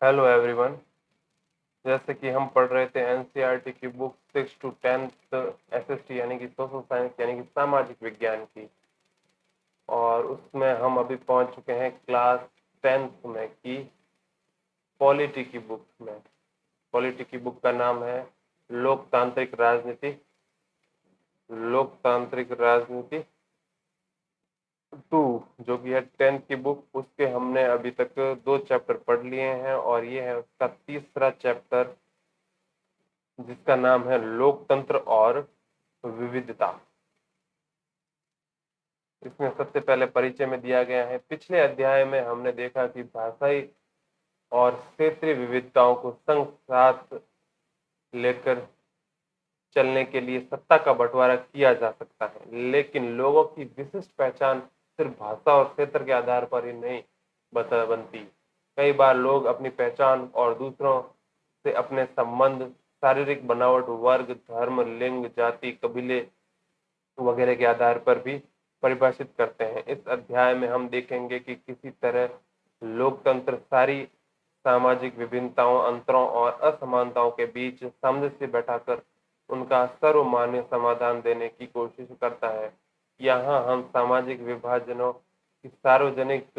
Hello everyone. जैसे कि हम पढ़ रहे थे एनसीईआरटी की बुक 6 to 10th एसएसटी यानी कि सोशल साइंस यानी कि सामाजिक विज्ञान की, और उसमें हम अभी पहुंच चुके हैं क्लास 10th में की पॉलिटी की बुक में। पॉलिटी की बुक का नाम है लोकतांत्रिक राजनीति। लोकतांत्रिक राजनीति 2 जो कि है 10th की बुक, उसके हमने अभी तक 2 चैप्टर पढ़ लिए हैं और ये है उसका तीसरा चैप्टर जिसका नाम है लोकतंत्र और विविधता। इसमें सबसे पहले परिचय में दिया गया है। पिछले अध्याय में हमने देखा कि भाषाई और क्षेत्रीय विविधताओं को संग साथ लेकर चलने के लिए सत्ता का बंटवारा किया जा सकता है, लेकिन लोगों की विशिष्ट पहचान सिर्फ भाषा और क्षेत्र के आधार पर ही नहीं बनती। कई बार लोग अपनी पहचान और दूसरों से अपने संबंध, शारीरिक बनावट, वर्ग, धर्म, लिंग, जाति, कबीले वगैरह के आधार पर भी परिभाषित करते हैं। इस अध्याय में हम देखेंगे कि किसी तरह लोकतंत्र सारी सामाजिक विभिन्नताओं, अंतरों और असमानताओं के बीच सामंजस्य बैठाकर उनका सर्वमान्य समाधान देने की कोशिश करता है। यहाँ हम सामाजिक विभाजनों की सार्वजनिक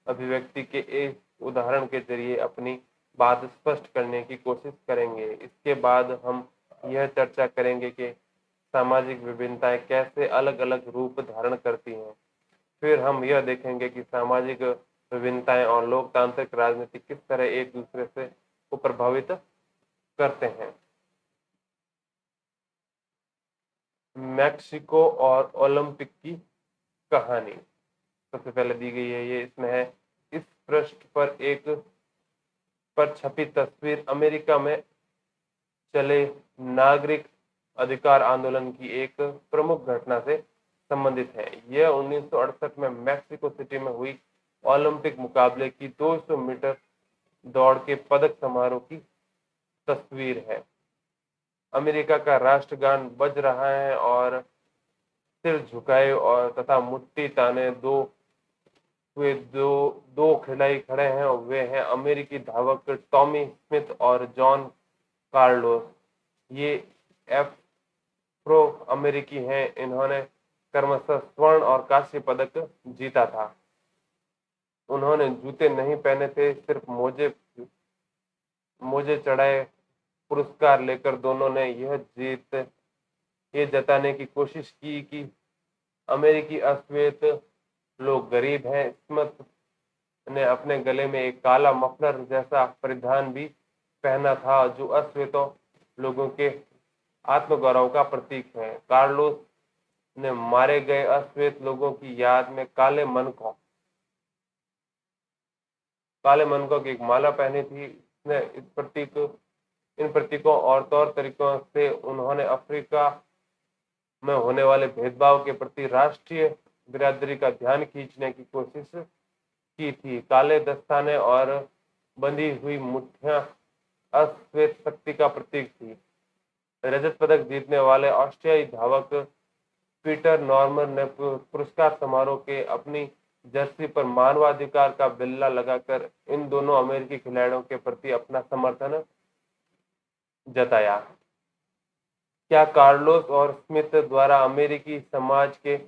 अभिव्यक्ति के एक उदाहरण के जरिए अपनी बात स्पष्ट करने की कोशिश करेंगे। इसके बाद हम यह चर्चा करेंगे कि सामाजिक विभिन्नताएं कैसे अलग अलग रूप धारण करती हैं। फिर हम यह देखेंगे कि सामाजिक विभिन्नताएं और लोकतांत्रिक राजनीति किस तरह एक दूसरे से को प्रभावित करते हैं। मैक्सिको और ओलंपिक की कहानी सबसे पहले दी गई है। ये इसमें है, इस पृष्ठ पर छपी तस्वीर अमेरिका में चले नागरिक अधिकार आंदोलन की एक प्रमुख घटना से संबंधित है। यह 1968 में मैक्सिको सिटी में हुई ओलंपिक मुकाबले की 200 मीटर दौड़ के पदक समारोह की तस्वीर है। अमेरिका का राष्ट्रगान बज रहा है और सिर झुकाए और तथा मुट्ठी ताने दो खिलाड़ी खड़े हैं, और वे हैं अमेरिकी धावक टॉमी स्मिथ और जॉन कार्लोस। ये अफ्रो अमेरिकी हैं। इन्होंने क्रमशः स्वर्ण और कांस्य पदक जीता था। उन्होंने जूते नहीं पहने थे, सिर्फ मोजे चढ़ाए। पुरस्कार लेकर दोनों ने ये जताने की कोशिश की कि अमेरिकी अश्वेत लोग गरीब हैं। स्मिथ ने अपने गले में एक काला मफलर जैसा परिधान भी पहना था, जो अश्वेतों लोगों के आत्मगौरव का प्रतीक है। कार्लोस ने मारे गए अश्वेत लोगों की याद में काले मनकों की एक माला पहनी थी। इसने इन प्रतीकों और तौर तरीकों से उन्होंने अफ्रीका में होने वाले भेदभाव के प्रति राष्ट्रीय बिरादरी का ध्यान खींचने की कोशिश की थी। काले दस्ताने और बंधी हुई मुट्ठियां अश्वेत शक्ति का प्रतीक थी। रजत पदक जीतने वाले ऑस्ट्रियाई धावक पीटर नॉर्मन ने पुरस्कार समारोह के अपनी जर्सी पर मानवाधिकार का बिल्ला लगाकर इन दोनों अमेरिकी खिलाड़ियों के प्रति अपना समर्थन जताया। क्या कार्लोस और स्मिथ द्वारा अमेरिकी समाज के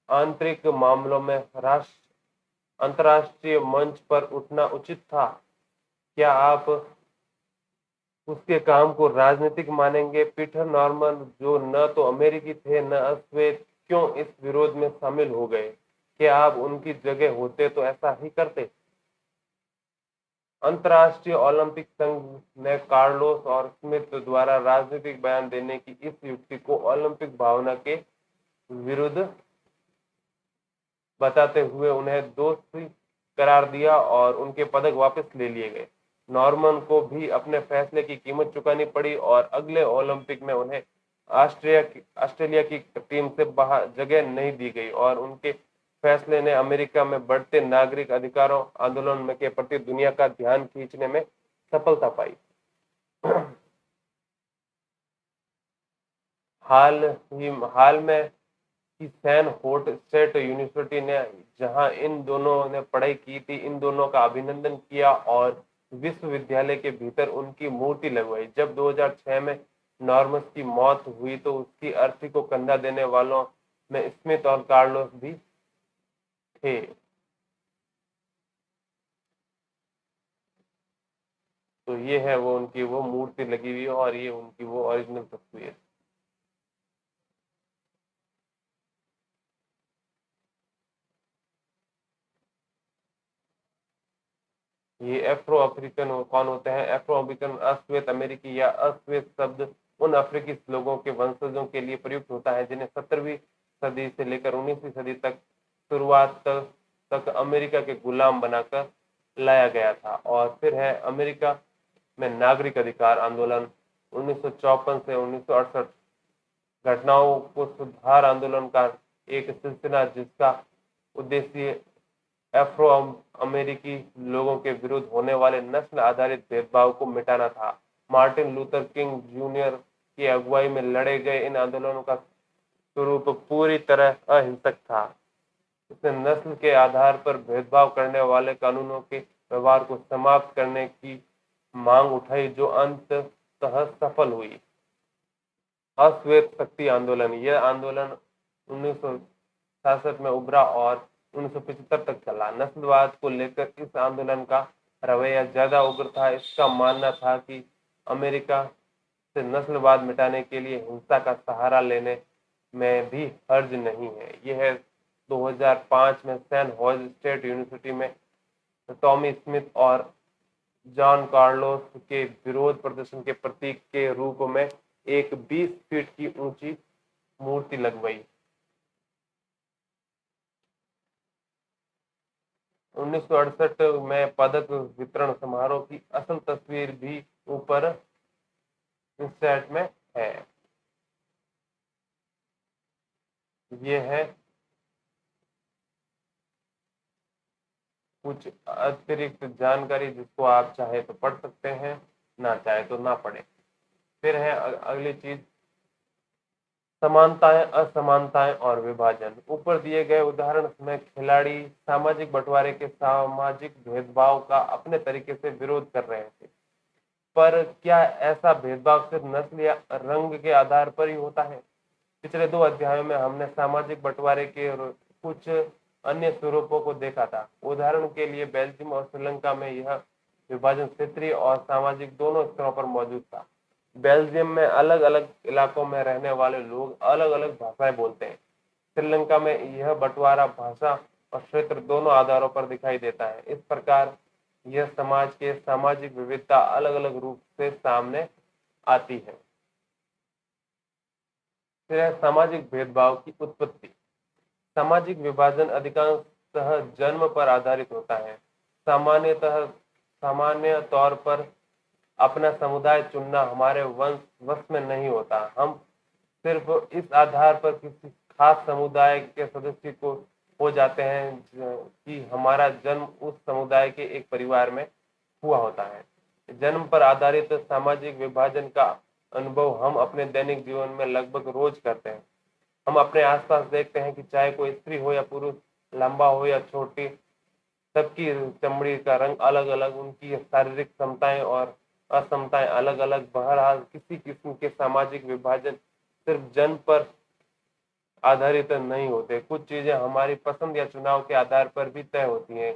आंतरिक मामलों में अंतर्राष्ट्रीय मंच पर उठना उचित था? क्या आप उसके काम को राजनीतिक मानेंगे? पीटर नॉर्मन, जो न तो अमेरिकी थे न अश्वेत, क्यों इस विरोध में शामिल हो गए? क्या आप उनकी जगह होते तो ऐसा ही करते? अंतर्राष्ट्रीय ओलंपिक संघ ने कार्लोस और स्मिथ द्वारा राजनीतिक बयान देने की इस युक्ति को ओलंपिक भावना के विरुद्ध बताते हुए उन्हें दोषी करार दिया और उनके पदक वापस ले लिए गए। नॉर्मन को भी अपने फैसले की कीमत चुकानी पड़ी और अगले ओलंपिक में उन्हें ऑस्ट्रेलिया की टीम से बाहर जगह नहीं दी गई, और उनके फैसले ने अमेरिका में बढ़ते नागरिक अधिकारों आंदोलन के प्रति दुनिया का ध्यान खींचने में सफलता पाई। हाल में की सैन होट स्टेट यूनिवर्सिटी ने, जहां इन दोनों ने पढ़ाई की थी, इन दोनों का अभिनंदन किया और विश्वविद्यालय के भीतर उनकी मूर्ति लगवाई। जब 2006 में नॉर्मस की मौत हुई तो उसकी अर्थी को कंधा देने वालों में स्मिथ और कार्लोस भी थे। तो ये है वो उनकी वो मूर्ति लगी हुई है और ये उनकी वो ओरिजिनल तस्वीर। ये अफ्रो अफ्रीकन कौन होते हैं? अफ्रो अफ्रीकन अश्वेत अमेरिकी या अश्वेत शब्द उन अफ्रीकी लोगों के वंशजों के लिए प्रयुक्त होता है जिन्हें 17वीं सदी से लेकर 19वीं सदी तक शुरुआत तक अमेरिका के गुलाम बनाकर लाया गया था। और फिर है अमेरिका में नागरिक अधिकार आंदोलन 1954 से 1968 घटनाओं को सुधार आंदोलन का एक सिलसिला जिसका उद्देश्य अफ्रो अमेरिकी लोगों के विरुद्ध होने वाले नस्ल आधारित भेदभाव को मिटाना था। मार्टिन लूथर किंग जूनियर की अगुवाई में लड़े गए इन आंदोलनों का स्वरूप पूरी तरह अहिंसक था। इसने नस्ल के आधार पर भेदभाव करने वाले कानूनों के व्यवहार को समाप्त करने की मांग उठाई जो अंततः सफल हुई। अश्वेत शक्ति आंदोलन, यह आंदोलन 1966 में उभरा और 1975 तक चला। नस्लवाद को लेकर इस आंदोलन का रवैया ज्यादा उग्र था। इसका मानना था कि अमेरिका से नस्लवाद मिटाने के लिए हिंसा का सहारा लेने में भी हर्ज नहीं है। यह 2005 में सैन होज स्टेट यूनिवर्सिटी में टॉमी स्मिथ और जॉन कार्लोस के विरोध प्रदर्शन के प्रतीक के रूप में एक 20 फीट की ऊंची मूर्ति लगवाई। 1968 में पदक वितरण समारोह की असल तस्वीर भी ऊपर इंसर्ट में है। ये है कुछ अतिरिक्त जानकारी जिसको आप चाहे तो पढ़ सकते हैं, ना चाहे तो ना पढ़े। फिर है अगली चीज, समानताएं, असमानताएं और विभाजन। ऊपर दिए गए उदाहरण में खिलाड़ी सामाजिक बंटवारे के सामाजिक भेदभाव का अपने तरीके से विरोध कर रहे थे, पर क्या ऐसा भेदभाव सिर्फ नस्ल या रंग के आधार पर ही होता है? पिछले 2 अध्यायों में हमने सामाजिक बंटवारे के कुछ अन्य स्वरूपों को देखा था। उदाहरण के लिए बेल्जियम और श्रीलंका में यह विभाजन क्षेत्रीय और सामाजिक दोनों स्तरों पर मौजूद था। बेल्जियम में अलग अलग इलाकों में रहने वाले लोग अलग अलग भाषाएं बोलते हैं। श्रीलंका में यह बंटवारा भाषा और क्षेत्र दोनों आधारों पर दिखाई देता है। इस प्रकार यह समाज के सामाजिक विविधता अलग अलग रूप से सामने आती है। फिर है सामाजिक भेदभाव की उत्पत्ति। सामाजिक विभाजन अधिकांशतः जन्म पर आधारित होता है। सामान्य तौर पर अपना समुदाय चुनना हमारे वश में नहीं होता। हम सिर्फ इस आधार पर किसी खास समुदाय के सदस्य को हो जाते हैं कि हमारा जन्म उस समुदाय के एक परिवार में हुआ होता है। जन्म पर आधारित सामाजिक विभाजन का अनुभव हम अपने दैनिक जीवन में लगभग रोज करते हैं। हम अपने आसपास देखते हैं कि चाहे कोई स्त्री हो या पुरुष, लंबा हो या छोटी, सबकी चमड़ी का रंग अलग अलग, उनकी शारीरिक क्षमताएं और असमताएं अलग अलग। बहरहाल किसी किस्म के सामाजिक विभाजन सिर्फ जन्म पर आधारित नहीं होते। कुछ चीजें हमारी पसंद या चुनाव के आधार पर भी तय होती हैं।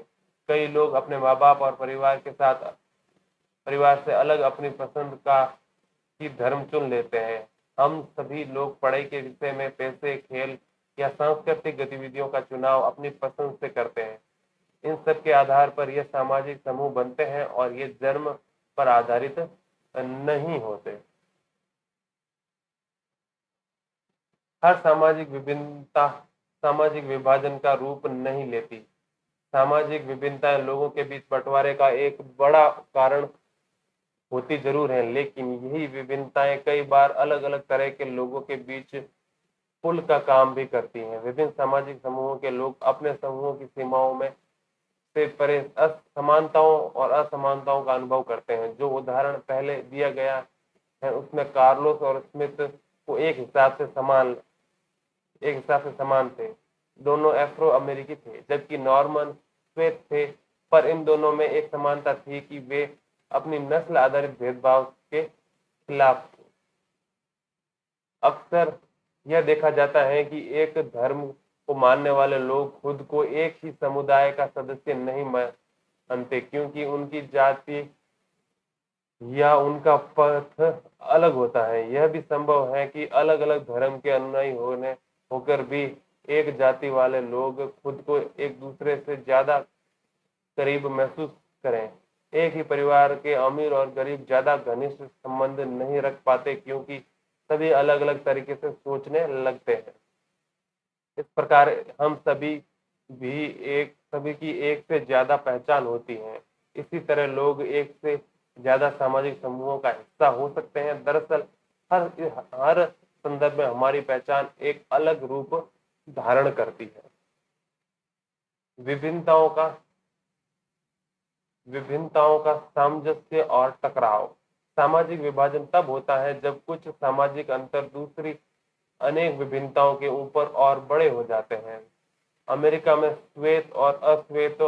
कई लोग अपने माँ बाप और परिवार से अलग अपनी पसंद का ही धर्म चुन लेते हैं। हम सभी लोग पढ़ाई के विषय में पैसे, खेल या सांस्कृतिक गतिविधियों का चुनाव अपनी पसंद से करते हैं। इन सब के आधार पर ये सामाजिक समूह बनते हैं और ये जन्म पर आधारित नहीं होते। हर सामाजिक विभिन्नता सामाजिक विभाजन का रूप नहीं लेती। सामाजिक विभिन्नताएं लोगों के बीच बंटवारे का एक बड़ा कारण होती जरूर है, लेकिन यही विभिन्नताएं कई बार अलग अलग तरह के लोगों के बीच पुल का काम भी करती हैं। विभिन्न सामाजिक समूहों के लोग अपने समूहों की सीमाओं में से परे असमानताओं और असमानताओं का अनुभव करते हैं। जो उदाहरण पहले दिया गया है उसमें कार्लोस और स्मिथ को एक हिसाब से समान थे। दोनों अफ्रो अमेरिकी थे, जबकि नॉर्मन श्वेत थे। पर इन दोनों में एक समानता थी कि वे अपनी नस्ल आधारित भेदभाव के खिलाफ थे। अक्सर यह देखा जाता है कि एक धर्म को मानने वाले लोग खुद को एक ही समुदाय का सदस्य नहीं मानते, क्योंकि उनकी जाति या उनका पथ अलग होता है। यह भी संभव है कि अलग अलग धर्म के अनुयायी होने होकर भी एक जाति वाले लोग खुद को एक दूसरे से ज्यादा करीब महसूस करें। एक ही परिवार के अमीर और गरीब ज्यादा घनिष्ठ संबंध नहीं रख पाते, क्योंकि सभी अलग अलग तरीके से सोचने लगते हैं। इस प्रकार हम सभी की एक से ज्यादा पहचान होती है। इसी तरह लोग एक से ज्यादा सामाजिक समूहों का हिस्सा हो सकते हैं। दरअसल हर हर संदर्भ में हमारी पहचान एक अलग रूप धारण करती है। विभिन्नताओं का सामंजस्य और टकराव। सामाजिक विभाजन तब होता है जब कुछ सामाजिक अंतर दूसरी अनेक विभिन्नताओं के ऊपर और बड़े हो जाते हैं। अमेरिका में श्वेत और अश्वेत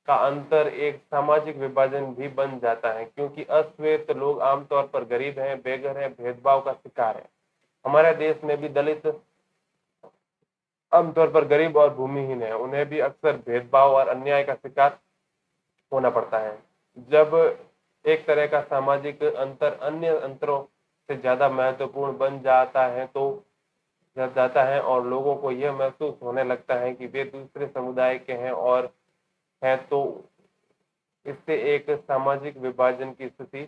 का अंतर एक सामाजिक विभाजन भी बन जाता है, क्योंकि अश्वेत लोग आमतौर पर गरीब हैं, बेघर हैं, भेदभाव का शिकार हैं। हमारे देश में भी दलित आमतौर पर गरीब और भूमिहीन है, उन्हें भी अक्सर भेदभाव और अन्याय का शिकार होना पड़ता है। जब एक तरह का सामाजिक अंतर अन्य अंतरों से ज्यादा महत्वपूर्ण बन जाता है और लोगों को यह महसूस होने लगता है कि वे दूसरे समुदाय के हैं, तो इससे एक सामाजिक विभाजन की स्थिति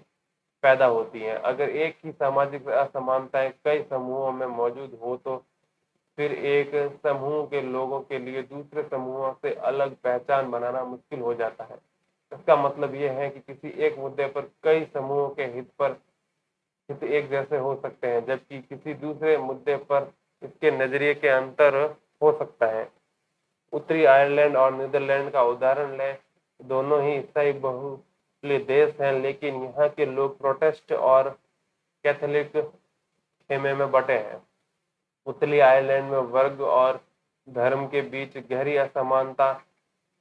पैदा होती है। अगर एक ही सामाजिक असमानताएं कई समूहों में मौजूद हो, तो फिर एक समूह के लोगों के लिए दूसरे समूहों से अलग पहचान बनाना मुश्किल हो जाता है। इसका मतलब यह है कि किसी एक मुद्दे पर कई समूहों के हित एक जैसे हो सकते हैं, जबकि किसी दूसरे मुद्दे पर इसके नजरिए के अंतर हो सकता है। उत्तरी आयरलैंड और नीदरलैंड का उदाहरण लें। दोनों ही ईसाई बहुल्य देश हैं, लेकिन यहाँ के लोग प्रोटेस्टेंट और कैथोलिक खेमे में बटे हैं। उत्तरी आयरलैंड में वर्ग और धर्म के बीच गहरी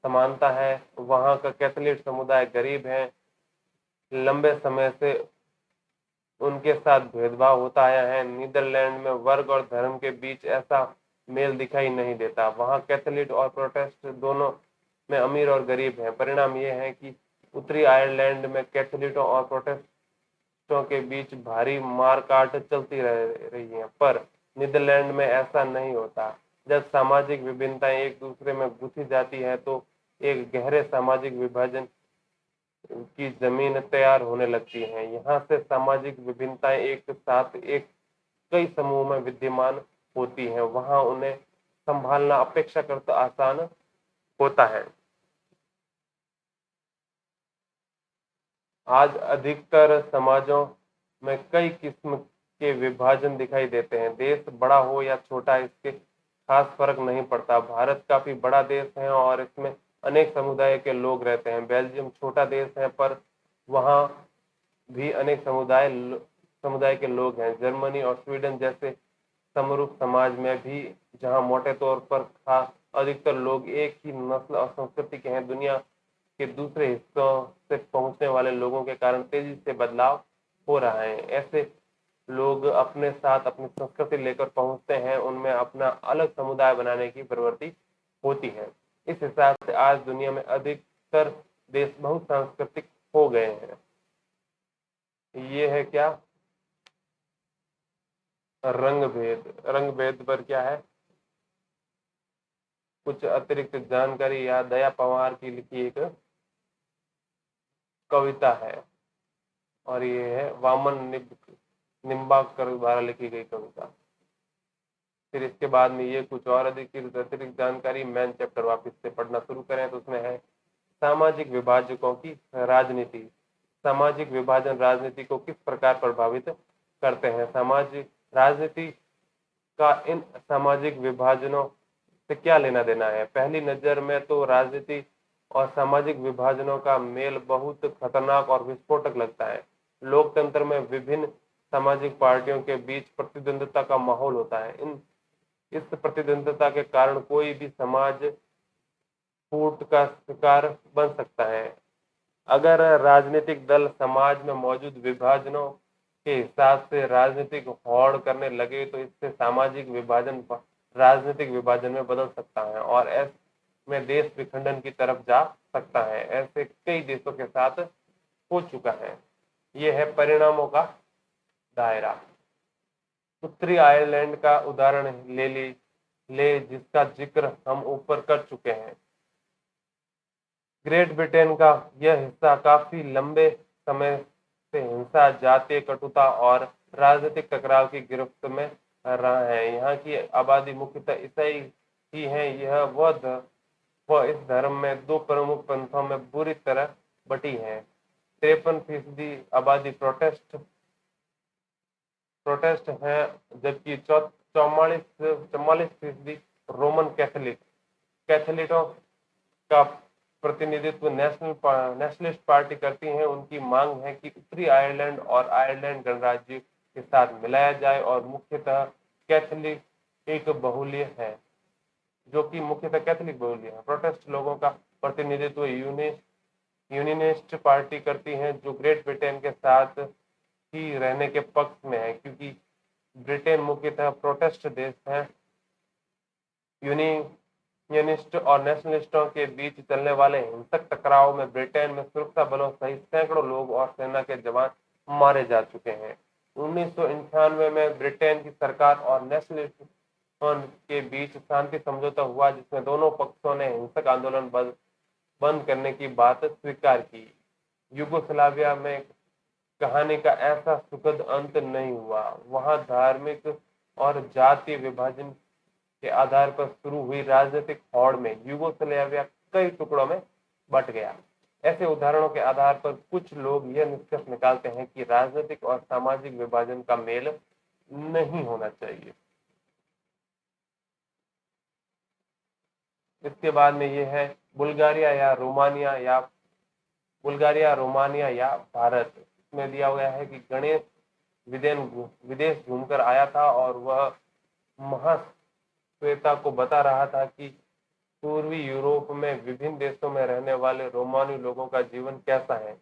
समानता है। वहाँ का कैथोलिक समुदाय गरीब है। लंबे समय से उनके साथ भेदभाव होता आया है। नीदरलैंड में वर्ग और धर्म के बीच ऐसा मेल दिखाई नहीं देता। वहाँ कैथोलिक और प्रोटेस्टेंट दोनों में अमीर और गरीब हैं। परिणाम यह है कि उत्तरी आयरलैंड में कैथोलिकों और प्रोटेस्टेंटों के बीच भारी मारकाट चलती रही है, पर नीदरलैंड में ऐसा नहीं होता। जब सामाजिक विभिन्नताएं एक दूसरे में घुसी जाती है, तो एक गहरे सामाजिक विभाजन की जमीन तैयार होने लगती है। यहाँ से सामाजिक विभिन्नताएं एक साथ कई समूह में विद्यमान होती हैं। वहाँ उन्हें संभालना अपेक्षाकृत आसान होता है। आज अधिकतर समाजों में कई किस्म के विभाजन दिखाई देते हैं। देश बड़ा हो या छोटा, इसके खास फर्क नहीं पड़ता। भारत काफी बड़ा देश है और इसमें अनेक समुदाय के लोग रहते हैं। बेल्जियम छोटा देश है, पर वहाँ भी अनेक समुदाय के लोग हैं। जर्मनी और स्वीडन जैसे समरूप समाज में भी, जहाँ मोटे तौर पर खास अधिकतर लोग एक ही नस्ल और संस्कृति के हैं, दुनिया के दूसरे हिस्सों से पहुंचने वाले लोगों के कारण तेजी से बदलाव हो रहा है। ऐसे लोग अपने साथ अपनी संस्कृति लेकर पहुंचते हैं, उनमें अपना अलग समुदाय बनाने की प्रवृत्ति होती है। इस हिसाब से आज दुनिया में अधिकतर देश बहुत सांस्कृतिक हो गए हैं। ये है क्या? रंग भेद पर क्या है? कुछ अतिरिक्त जानकारी या दया पवार की लिखी एक कविता है, और ये है वामन निम्बाकर द्वारा लिखी गई कविता। फिर इसके बाद में ये कुछ और अतिरिक्त जानकारी मेन चैप्टर वापस से पढ़ना शुरू करें, तो उसमें है सामाजिक विभाजकों की राजनीति। सामाजिक विभाजन राजनीति को किस प्रकार प्रभावित करते हैं? राजनीति का इन सामाजिक विभाजनों से क्या लेना देना है? पहली नजर में तो राजनीति और सामाजिक विभाजनों का मेल बहुत खतरनाक और विस्फोटक लगता है। लोकतंत्र में विभिन्न सामाजिक पार्टियों के बीच प्रतिद्वंद्विता का माहौल होता है। इस प्रतिद्वंद्विता के कारण कोई भी समाज फूट का शिकार बन सकता है। अगर राजनीतिक दल समाज में मौजूद विभाजनों के हिसाब से राजनीतिक होड़ करने लगे तो इससे सामाजिक विभाजन राजनीतिक विभाजन में बदल सकता है और में देश विखंडन की तरफ जा सकता है। ऐसे कई देशों के साथ हो चुका है। यह है परिणामों का दायरा। उत्तरी आयरलैंड का उदाहरण ले जिसका जिक्र हम ऊपर कर चुके हैं। ग्रेट ब्रिटेन का यह हिस्सा काफी लंबे समय से हिंसा, जातीय कटुता और राजनीतिक टकराव की गिरफ्त में रहा है। यहाँ की आबादी मुख्यतः ईसाई ही है। वह इस धर्म में दो प्रमुख पंथों में बुरी तरह बटी है। 53% आबादी प्रोटेस्ट है, जबकि 44% रोमन कैथोलिकों का प्रतिनिधित्व नेशनलिस्ट पार्टी करती है। उनकी मांग है कि उत्तरी आयरलैंड और आयरलैंड गणराज्य के साथ मिलाया जाए और मुख्यतः कैथोलिक एक बहुल्य है जो कि मुख्यतः कैथोलिक बहुल्य है। प्रोटेस्ट लोगों का प्रतिनिधित्व यूनियनिस्ट पार्टी करती है जो ग्रेट ब्रिटेन के साथ ही रहने के पक्ष में है, क्योंकि ब्रिटेन मुख्यतः प्रोटेस्ट देश है। यूनियनिस्ट और नेशनलिस्टों के बीच चलने वाले हिंसक टकराव में ब्रिटेन में सुरक्षा बलों सहित सैकड़ों लोग और सेना के जवान मारे जा चुके हैं। 1998 में ब्रिटेन की सरकार और नेशनलिस्टों के बीच शांति समझौता हुआ जिसमें दोनों पक्षों ने हिंसक आंदोलन बंद करने की बात स्वीकार की। यूगोस्लाविया में कहानी का ऐसा सुखद अंत नहीं हुआ। वहां धार्मिक और जातीय विभाजन के आधार पर शुरू हुई राजनीतिक होड़ में यूगोस्लाविया कई टुकड़ों में बट गया। ऐसे उदाहरणों के आधार पर कुछ लोग यह निष्कर्ष निकालते हैं कि राजनीतिक और सामाजिक विभाजन का मेल नहीं होना चाहिए। इसके बाद में यह है बुल्गारिया रोमानिया या भारत। इसमें दिया गया है कि गणेश विदेश घूमकर आया था और वह महाश्वेता को बता रहा था कि पूर्वी यूरोप में विभिन्न देशों में रहने वाले रोमानी लोगों का जीवन कैसा है।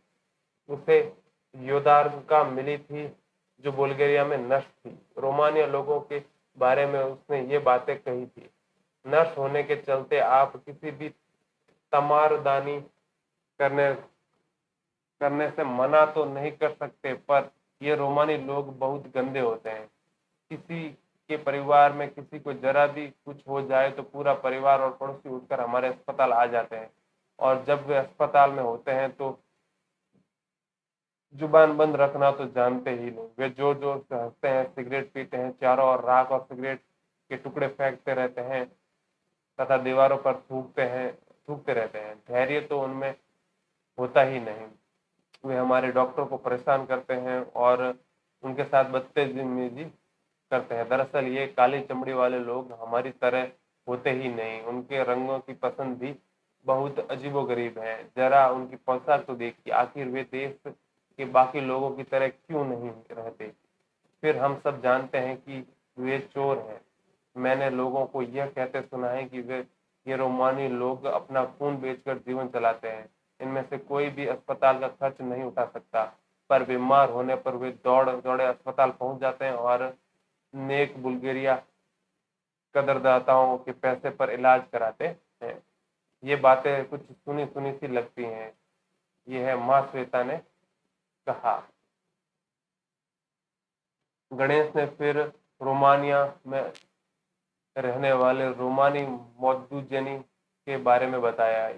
उसे योदार्का मिली थी जो बुल्गारिया में नष्ट थी। रोमानिया लोगों के बारे में उसने ये बातें कही थी। नष्ट होने के चलते आप किसी भी तमारदानी करने से मना तो नहीं कर सकते, पर ये रोमानी लोग बहुत गंदे होते हैं। किसी के परिवार में किसी को जरा भी कुछ हो जाए तो पूरा परिवार और पड़ोसी उठकर हमारे अस्पताल आ जाते हैं और जब वे अस्पताल में होते हैं तो जुबान बंद रखना तो जानते ही नहीं। वे जोर जोर से हंसते हैं, सिगरेट पीते हैं, चारों ओर राख और सिगरेट के टुकड़े फेंकते रहते हैं तथा दीवारों पर थूकते रहते हैं। धैर्य तो उनमें होता ही नहीं। वे हमारे डॉक्टर को परेशान करते हैं और उनके साथ बदतमीजी करते हैं। दरअसल ये काली चमड़ी वाले लोग हमारी तरह होते ही नहीं। उनके रंगों की पसंद भी बहुत अजीबोगरीब है। जरा उनकी पोशाक तो देखिए, आखिर वे देश के बाकी लोगों की तरह क्यों नहीं रहते। फिर हम सब जानते हैं कि वे चोर हैं। मैंने लोगों को यह कहते सुना है कि ये रोमानी लोग अपना खून बेचकर जीवन चलाते हैं। इनमें से कोई भी अस्पताल का खर्च नहीं उठा सकता, पर बीमार होने पर वे दौड़े अस्पताल पहुंच जाते हैं और नेक बुल्गारिया कदरदाताओं के पैसे पर इलाज कराते हैं। ये बातें कुछ सुनी सुनी सी लगती हैं। यह है माँ श्वेता ने कहा। गणेश ने फिर रोमानिया में रहने वाले रोमानी मौजूदजनी के बारे में बताया।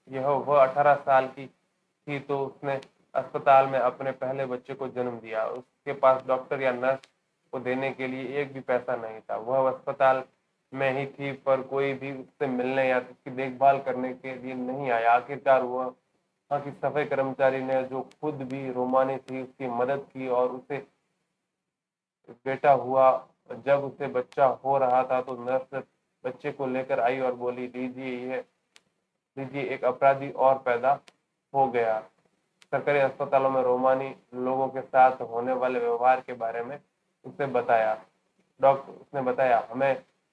यह वह 18 साल की थी तो उसने अस्पताल में अपने पहले बच्चे को जन्म दिया। उसके पास डॉक्टर या नर्स को देने के लिए एक भी पैसा नहीं था। वह अस्पताल में ही थी, पर कोई भी उससे मिलने या उसकी देखभाल करने के लिए नहीं आया। आखिरकार वह वहाँ की सफाई कर्मचारी ने, जो खुद भी रोमानी थी, उसकी मदद की और उसे बेटा हुआ। जब उसे बच्चा हो रहा था तो नर्स बच्चे को लेकर आई और बोली, लीजिए एक अपराधी और पैदा हो गया। सरकारी अस्पतालों में रोमानी लोगों के साथ होने वाले व्यवहार के बारे में उसने बताया।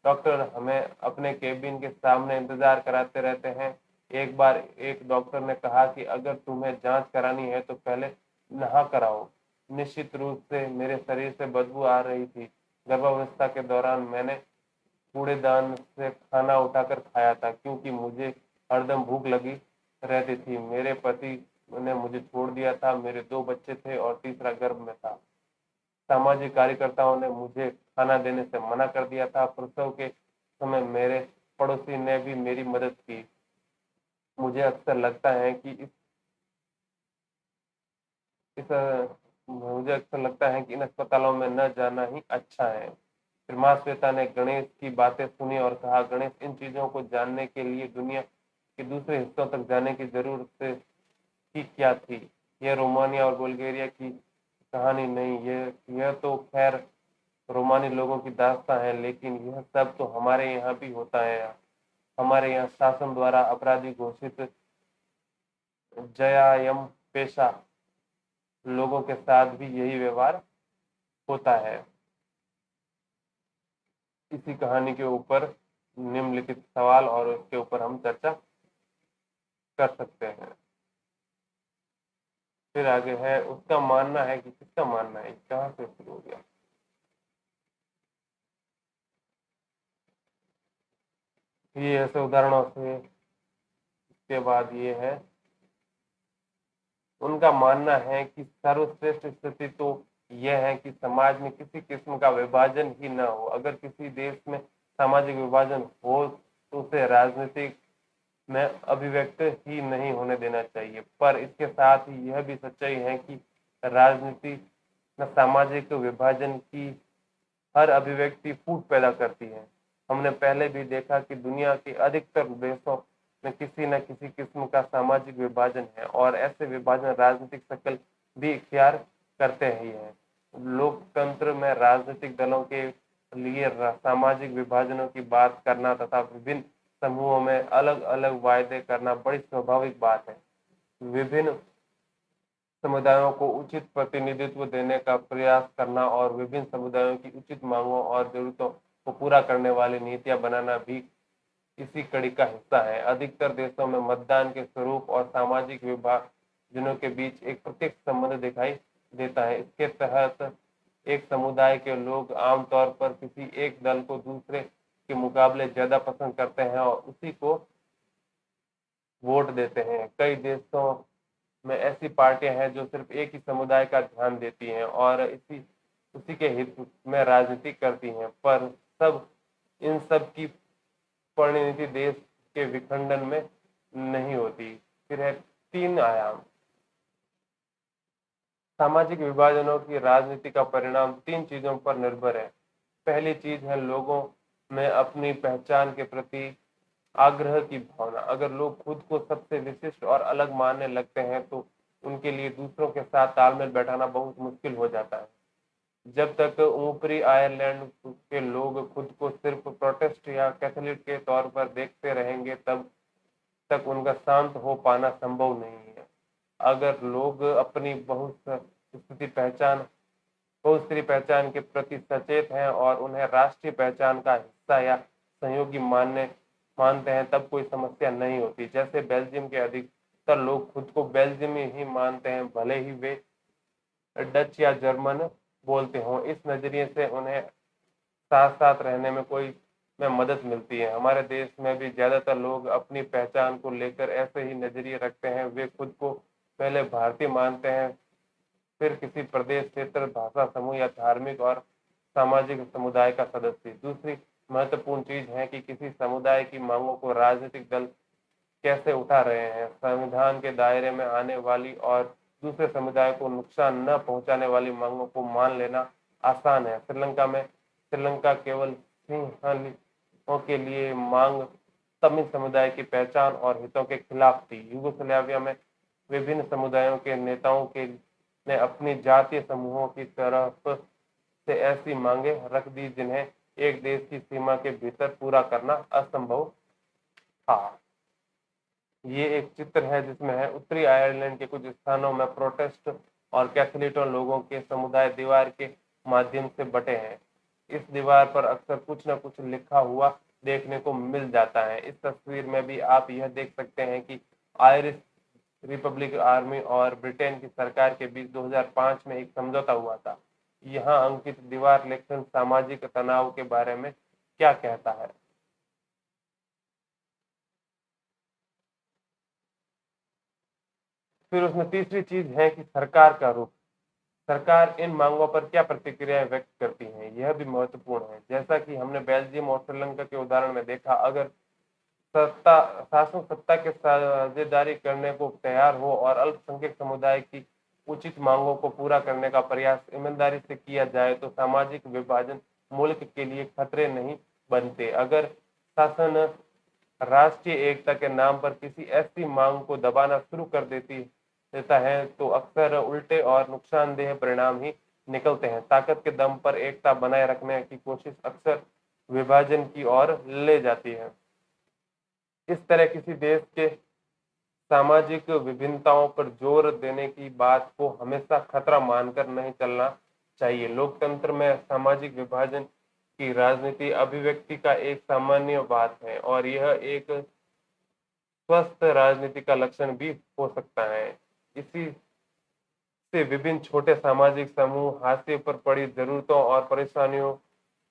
डॉक्टर हमें अपने केबिन के सामने इंतजार कराते रहते हैं। एक बार एक डॉक्टर ने कहा कि अगर तुम्हें जांच करानी है तो पहले नहा कराओ। निश्चित रूप से मेरे शरीर से बदबू आ रही थी। गर्भावस्था के दौरान मैंने कूड़ेदान से खाना उठाकर खाया था, क्योंकि मुझे हरदम भूख लगी रहती थी। मेरे पति ने मुझे छोड़ दिया था, मेरे 2 बच्चे थे और तीसरा गर्भ में था। सामाजिक कार्यकर्ताओं ने मुझे खाना देने से मना कर दिया था। प्रसव के समय मेरे पड़ोसी ने भी मेरी मदद की। मुझे अक्सर लगता है कि इस मुझे अक्सर लगता है कि इन अस्पतालों में न जाना ही अच्छा है। फिर माँ श्वेता ने गणेश की बातें सुनी और कहा, गणेश, इन चीजों को जानने के लिए दुनिया के दूसरे हिस्सों तक जाने की जरूरत ही क्या थी। यह रोमानिया और बुल्गारिया की कहानी नहीं, यह तो खैर रोमानी लोगों की दास्तां है, लेकिन यह सब तो हमारे यहाँ भी होता है। हमारे यहाँ शासन द्वारा अपराधी घोषित जयायम पेशा लोगों के साथ भी यही व्यवहार होता है। इसी कहानी के ऊपर निम्नलिखित सवाल और उसके ऊपर हम चर्चा कर सकते हैं। फिर आगे है, उसका मानना है कि किसका मानना है, कहाँ से शुरू हो गया। ये ऐसे उदाहरणों से, इसके बाद ये है, उनका मानना है कि सर्वश्रेष्ठ स्थिति तो यह है कि समाज में किसी किस्म का विभाजन ही न हो। अगर किसी देश में सामाजिक विभाजन हो तो उसे राजनीतिक में अभिव्यक्त ही नहीं होने देना चाहिए। पर इसके साथ ही यह भी सच्चाई है कि राजनीति में सामाजिक विभाजन की हर अभिव्यक्ति फूट पैदा करती है। हमने पहले भी देखा कि दुनिया के अधिकतर देशों में किसी न किसी किस्म का सामाजिक विभाजन है और ऐसे विभाजन राजनीतिक शक्ल भी इख्तियार करते ही हैं। लोकतंत्र में राजनीतिक दलों के लिए सामाजिक विभाजनों की बात करना तथा विभिन्न समूहों में अलग अलग वायदे करना बड़ी स्वाभाविक बात है। विभिन्न समुदायों को उचित प्रतिनिधित्व देने का प्रयास करना और विभिन्न समुदायों की उचित मांगों और जरूरतों को पूरा करने वाली नीतियां बनाना भी इसी कड़ी का हिस्सा है। अधिकतर देशों में मतदान के स्वरूप और सामाजिक विभाजनों के बीच एक प्रत्यक्ष संबंध दिखाई देता है। इसके तहत एक समुदाय के लोग आमतौर पर किसी एक दल को दूसरे के मुकाबले ज्यादा पसंद करते हैं और उसी को वोट देते हैं। कई देशों में ऐसी पार्टियां हैं जो सिर्फ एक ही समुदाय का ध्यान देती हैं और उसी के हित में राजनीति करती हैं, पर सब इन सब की परिणति देश के विखंडन में नहीं होती। फिर है 3 आयाम। सामाजिक विभाजनों की राजनीति का परिणाम 3 चीजों पर निर्भर है। पहली चीज है लोगों में अपनी पहचान के प्रति आग्रह की भावना। अगर लोग खुद को सबसे विशिष्ट और अलग मानने लगते हैं तो उनके लिए दूसरों के साथ तालमेल बैठाना बहुत मुश्किल हो जाता है। जब तक ऊपरी आयरलैंड के लोग खुद को सिर्फ प्रोटेस्ट या कैथोलिक के तौर पर देखते रहेंगे, तब तक उनका शांत हो पाना संभव नहीं है। अगर लोग अपनी बहुस्तरीय पहचान के प्रति सचेत हैं और उन्हें राष्ट्रीय पहचान का हिस्सा या सहयोगी मानते हैं, तब कोई समस्या नहीं होती। जैसे बेल्जियम के अधिकतर लोग खुद को बेल्जियमी ही मानते हैं, भले ही वे डच या जर्मन बोलते हों। इस नजरिए से उन्हें साथ साथ रहने में मदद मिलती है। हमारे देश में भी ज्यादातर लोग अपनी पहचान को लेकर ऐसे ही नजरिए रखते हैं। वे खुद को पहले भारतीय मानते हैं, फिर किसी प्रदेश, क्षेत्र, भाषा समूह या धार्मिक और सामाजिक समुदाय का सदस्य। दूसरी महत्वपूर्ण चीज है कि किसी समुदाय की मांगों को राजनीतिक दल कैसे उठा रहे हैं। संविधान के दायरे में आने वाली और दूसरे समुदाय को नुकसान न पहुंचाने वाली मांगों को मान लेना आसान है। श्रीलंका केवल सिंहलियों के लिए मांग तमिल समुदाय की पहचान और हितों के खिलाफ थी। यूगोस्लाविया में विभिन्न समुदायों के नेताओं के ने अपनी जातीय समूहों की तरफ से ऐसी मांगे रख दी जिन्हें एक देश की सीमा के भीतर पूरा करना असंभव था। ये एक चित्र है जिसमें है उत्तरी आयरलैंड के कुछ स्थानों में प्रोटेस्ट और कैथोलिक लोगों के समुदाय दीवार के माध्यम से बटे हैं। इस दीवार पर अक्सर कुछ न कुछ लिखा हुआ देखने को मिल जाता है। इस तस्वीर में भी आप यह देख सकते हैं कि आयरिश रिपब्लिक आर्मी और ब्रिटेन की सरकार के बीच 2005 में एक समझौता हुआ था। यहाँ अंकित दीवार लेखन सामाजिक तनाव के बारे में क्या कहता है? फिर उसमें तीसरी चीज है कि सरकार का रुख। सरकार इन मांगों पर क्या प्रतिक्रिया व्यक्त करती है, यह भी महत्वपूर्ण है। जैसा कि हमने बेल्जियम और श्रीलंका के उदाहरण में देखा, अगर सत्ता शासन सत्ता के साझेदारी करने को तैयार हो और अल्पसंख्यक समुदाय की उचित मांगों को पूरा करने का प्रयास ईमानदारी से किया जाए तो सामाजिक विभाजन मुल्क के लिए खतरे नहीं बनते। अगर शासन राष्ट्रीय एकता के नाम पर किसी ऐसी मांग को दबाना शुरू कर देता है तो अक्सर उल्टे और नुकसानदेह परिणाम ही निकलते हैं। ताकत के दम पर एकता बनाए रखने की कोशिश अक्सर विभाजन की ओर ले जाती है। इस तरह किसी देश के सामाजिक विभिन्नताओं पर जोर देने की बात को हमेशा खतरा मानकर नहीं चलना चाहिए। लोकतंत्र में सामाजिक विभाजन की राजनीति अभिव्यक्ति का एक सामान्य बात है और यह एक स्वस्थ राजनीति का लक्षण भी हो सकता है। इसी से विभिन्न छोटे सामाजिक समूह हाशिए पर पड़ी जरूरतों और परेशानियों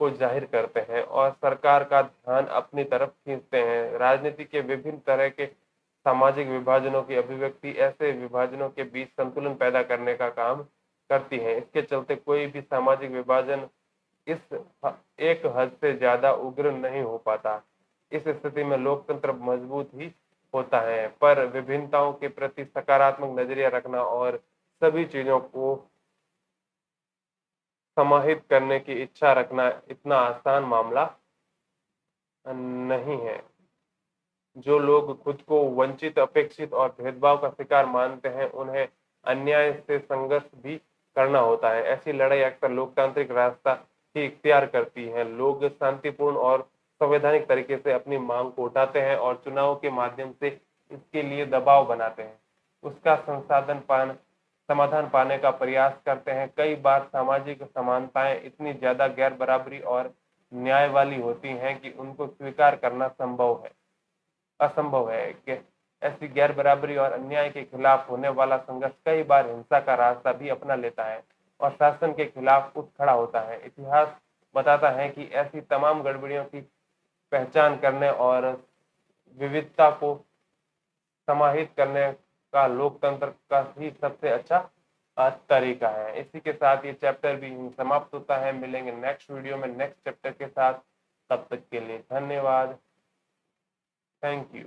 को जाहिर करते हैं और सरकार का ध्यान अपनी तरफ खींचते हैं। राजनीति के विभिन्न तरह के सामाजिक विभाजनों की अभिव्यक्ति ऐसे विभाजनों के बीच संतुलन पैदा करने का काम करती है। इसके चलते कोई भी सामाजिक विभाजन इस एक हद से ज्यादा उग्र नहीं हो पाता। इस स्थिति में लोकतंत्र मजबूत ही होता है, पर विभिन्नताओं के प्रति सकारात्मक नजरिया रखना और सभी चीजों को समाहित करने की इच्छा रखना इतना आसान मामला नहीं है। जो लोग खुद को वंचित, अपेक्षित और भेदभाव का शिकार मानते हैं, उन्हें अन्याय से संघर्ष भी करना होता है। ऐसी लड़ाई अक्सर लोकतांत्रिक रास्ता ही इख्तियार करती है। लोग शांतिपूर्ण और संवैधानिक तरीके से अपनी मांग को उठाते हैं और चुनाव के माध्यम से इसके लिए दबाव बनाते हैं, उसका समाधान पाने का प्रयास करते हैं। कई बार सामाजिक समानताएं इतनी ज्यादा गैर बराबरी और न्याय वाली होती हैं कि उनको स्वीकार करना असंभव है कि ऐसी गैर बराबरी और अन्याय के खिलाफ होने वाला संघर्ष कई बार हिंसा का रास्ता भी अपना लेता है और शासन के खिलाफ उठ खड़ा होता है। इतिहास बताता है कि ऐसी तमाम गड़बड़ियों की पहचान करने और विविधता को समाहित करने का लोकतंत्र का ही सबसे अच्छा तरीका है। इसी के साथ ये चैप्टर भी समाप्त होता है। मिलेंगे नेक्स्ट वीडियो में नेक्स्ट चैप्टर के साथ। तब तक के लिए धन्यवाद। Thank you.